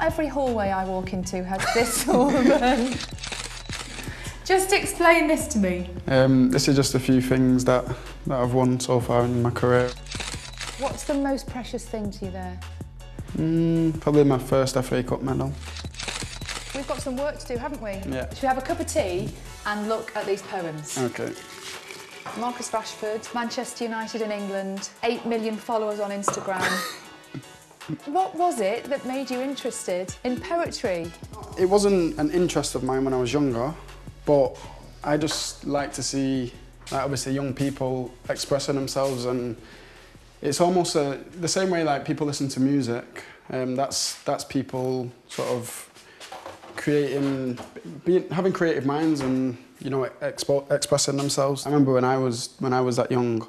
every hallway I walk into has this sort of... Just explain this to me. This is just a few things that I've won so far in my career. What's the most precious thing to you there? Probably my first FA Cup medal. We've got some work to do, haven't we? Yeah. Should we have a cup of tea and look at these poems? Okay. Marcus Rashford, Manchester United in England, 8 million followers on Instagram. What was it that made you interested in poetry? It wasn't an interest of mine when I was younger, but I just like to see, like, obviously, young people expressing themselves, and it's almost the same way like people listen to music. That's people sort of having creative minds and, you know, expressing themselves. I remember when I was that young,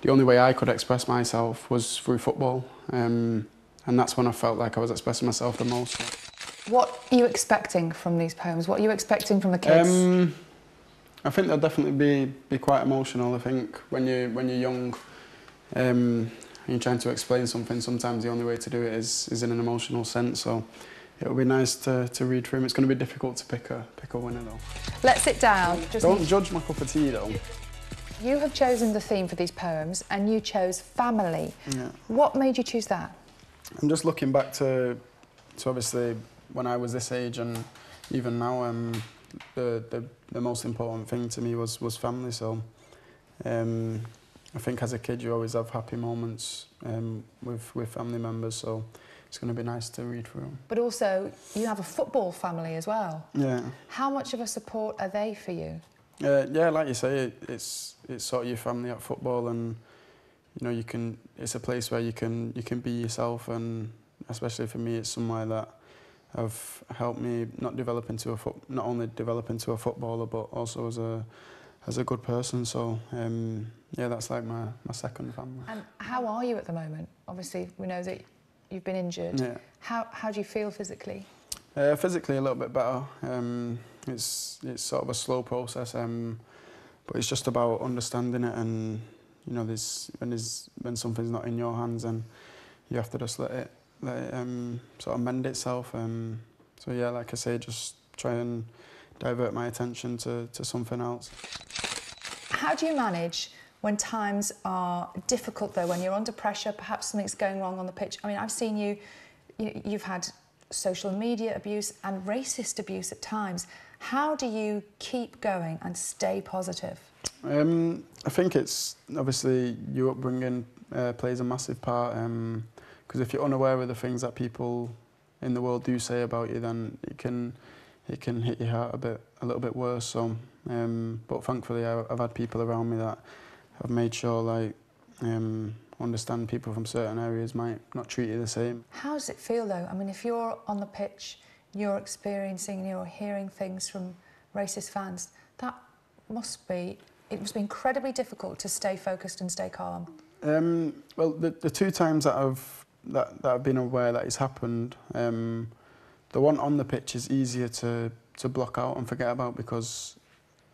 the only way I could express myself was through football, and that's when I felt like I was expressing myself the most. What are you expecting from these poems? What are you expecting from the kids? I think they'll definitely be quite emotional. I think when you're young, and you're trying to explain something, sometimes the only way to do it is in an emotional sense. So it'll be nice to read through them. It's going to be difficult to pick a winner though. Let's sit down. Don't judge my cup of tea though. You have chosen the theme for these poems, and you chose family. Yeah. What made you choose that? I'm just looking back to obviously when I was this age, and even now, the most important thing to me was family. So I think as a kid you always have happy moments with family members. So it's going to be nice to read through them. But also, you have a football family as well. Yeah. How much of a support are they for you? Yeah, like you say, it's sort of your family at football, and you know it's a place where you can be yourself, and especially for me, it's somewhere that have helped me not only develop into a footballer, but also as a good person. So yeah, that's like my second family. And how are you at the moment? Obviously, we know that you've been injured. Yeah. How do you feel physically? Physically, a little bit better. It's sort of a slow process, but it's just about understanding it, and you know, when something's not in your hands, and you have to just let it sort of mend itself. So yeah, like I say, just try and divert my attention to something else. How do you manage when times are difficult though, when you're under pressure, perhaps something's going wrong on the pitch? I mean, I've seen you've had social media abuse and racist abuse at times. How do you keep going and stay positive? I think it's obviously your upbringing plays a massive part. Because if you're unaware of the things that people in the world do say about you, then it can hit your heart a little bit worse. So, but thankfully, I've had people around me that have made sure, like, understand people from certain areas might not treat you the same. How does it feel though? I mean, if you're on the pitch, you're hearing things from racist fans, it must be incredibly difficult to stay focused and stay calm. Well, the two times that I've been aware that it's happened, the one on the pitch is easier to block out and forget about, because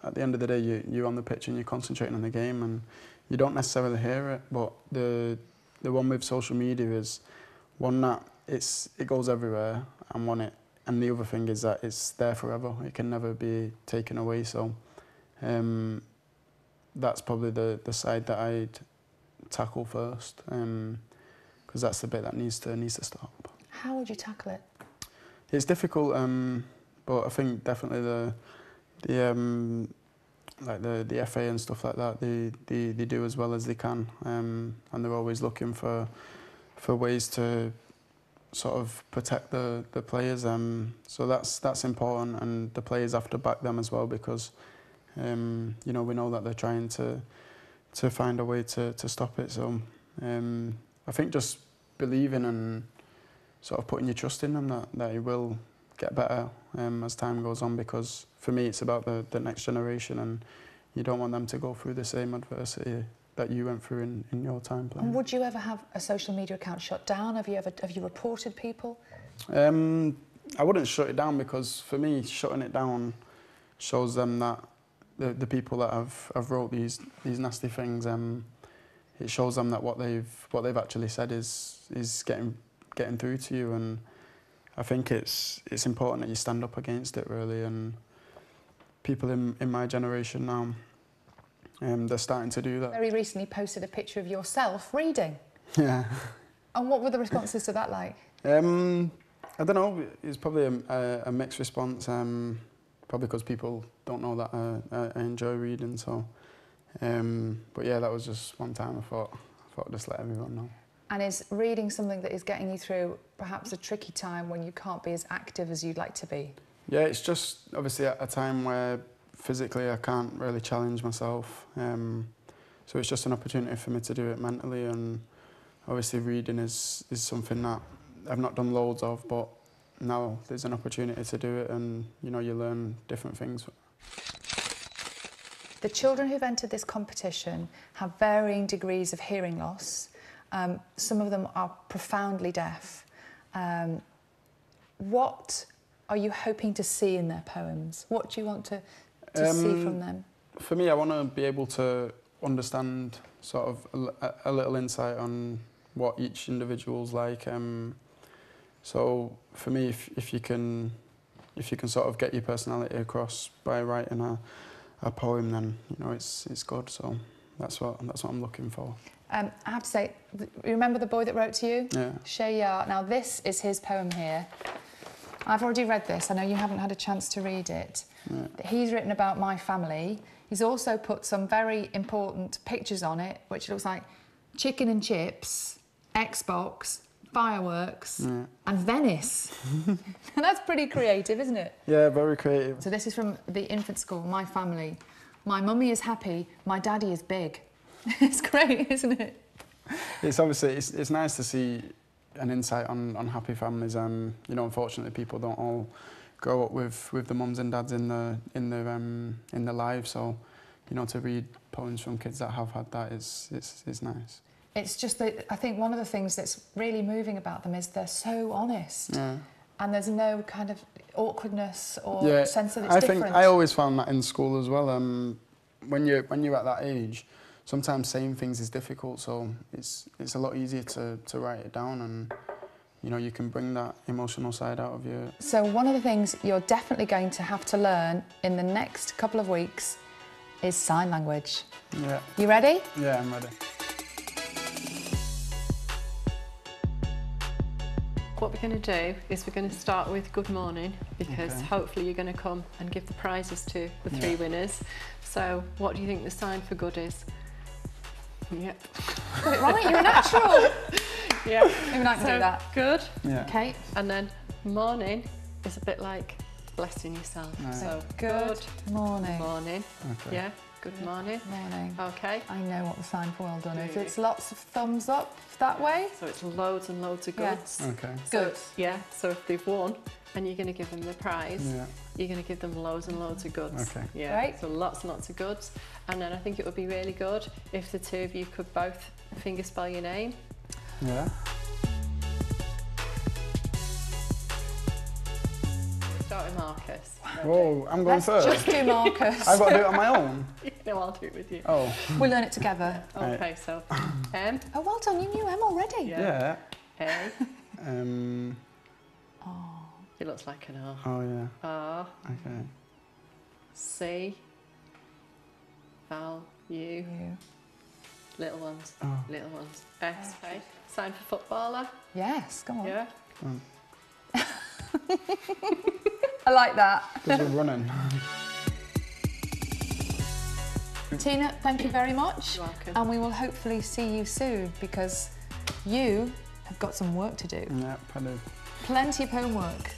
at the end of the day you're on the pitch and you're concentrating on the game and you don't necessarily hear it. But the one with social media is one that it goes everywhere, and the other thing is that it's there forever. It can never be taken away. So that's probably the side that I'd tackle first, because that's the bit that needs to stop. How would you tackle it? It's difficult, but I think definitely the FA and stuff like that, they do as well as they can, and they're always looking for ways to sort of protect the players. So that's important, and the players have to back them as well, because you know, we know that they're trying to find a way to stop it. So I think just believing and sort of putting your trust in them that it will get better as time goes on, because for me it's about the next generation, and you don't want them to go through the same adversity that you went through in your time playing. And would you ever have a social media account shut down? Have you reported people? I wouldn't shut it down, because for me shutting it down shows them that the people that have wrote these nasty things, it shows them that what they've actually said is getting through to you. And I think it's important that you stand up against it really, and people in my generation now, they're starting to do that. Very recently posted a picture of yourself reading. Yeah. And what were the responses to that like? I don't know, it's probably a mixed response, probably because people don't know that I enjoy reading, so. But yeah, that was just one time I thought I'd just let everyone know. And is reading something that is getting you through perhaps a tricky time when you can't be as active as you'd like to be? Yeah, it's just obviously at a time where physically I can't really challenge myself. So it's just an opportunity for me to do it mentally, and obviously reading is something that I've not done loads of, but now there's an opportunity to do it, and you know, you learn different things. The children who've entered this competition have varying degrees of hearing loss. Some of them are profoundly deaf. What are you hoping to see in their poems? What do you want to see from them? For me, I want to be able to understand sort of a little insight on what each individual's like. So for me, if you can sort of get your personality across by writing a poem, then you know it's good. So that's what I'm looking for. I have to say, you remember the boy that wrote to you? Yeah. Shayar. Now this is his poem here. I've already read this. I know you haven't had a chance to read it. Yeah. He's written about my family. He's also put some very important pictures on it, which looks like chicken and chips, Xbox, fireworks, and Venice. And that's pretty creative, isn't it? Yeah, very creative. So this is from the infant school, my family. My mummy is happy, my daddy is big. It's great, isn't it? It's obviously, it's nice to see an insight on happy families. You know, unfortunately, people don't all grow up with the mums and dads in their lives. So, you know, to read poems from kids that have had that is nice. It's just that I think one of the things that's really moving about them is they're so honest. Yeah. And there's no kind of awkwardness or sense that it's different. I think I always found that in school as well. When you're at that age, sometimes saying things is difficult, so it's a lot easier to write it down, and you know, you can bring that emotional side out of you. So one of the things you're definitely going to have to learn in the next couple of weeks is sign language. Yeah. You ready? Yeah, I'm ready. What we're going to do is we're going to start with good morning, because Okay. hopefully you're going to come and give the prizes to the three winners. So what do you think the sign for good is? Yep. Got it right, you're a natural. Yeah. Maybe I can do that. Good. Yeah. Okay. And then morning is a bit like blessing yourself. Right. So Good morning. morning. Okay. Yeah. Good morning. Morning. Okay. I know what the sign for well done is. Really? It's lots of thumbs up that way. So it's loads and loads of Yeah. goods. Okay. Good. So, yeah. So if they've won and you're going to give them the prize, Yeah. you're going to give them loads and loads of goods. Okay. Yeah. Right. So lots and lots of goods. And then I think it would be really good if the two of you could both finger spell your name. Yeah. Start with Marcus. Whoa, I'm going Let's first. just do Marcus. I've got to do it on my own. No, I'll do it with you. Oh. We'll learn it together. Right. Okay, so M. Oh, well done. You knew M already. Yeah. Yeah. A. Oh. It looks like an R. Oh yeah. R. Okay. C. Val. U. You. Little ones. Oh. Little ones. S. Okay. Sign for footballer. Yes, come on. Yeah. I like that. Because we're running. Tina, thank you very much. You're welcome. And we will hopefully see you soon, because you have got some work to do. Yeah, I do. Plenty of homework.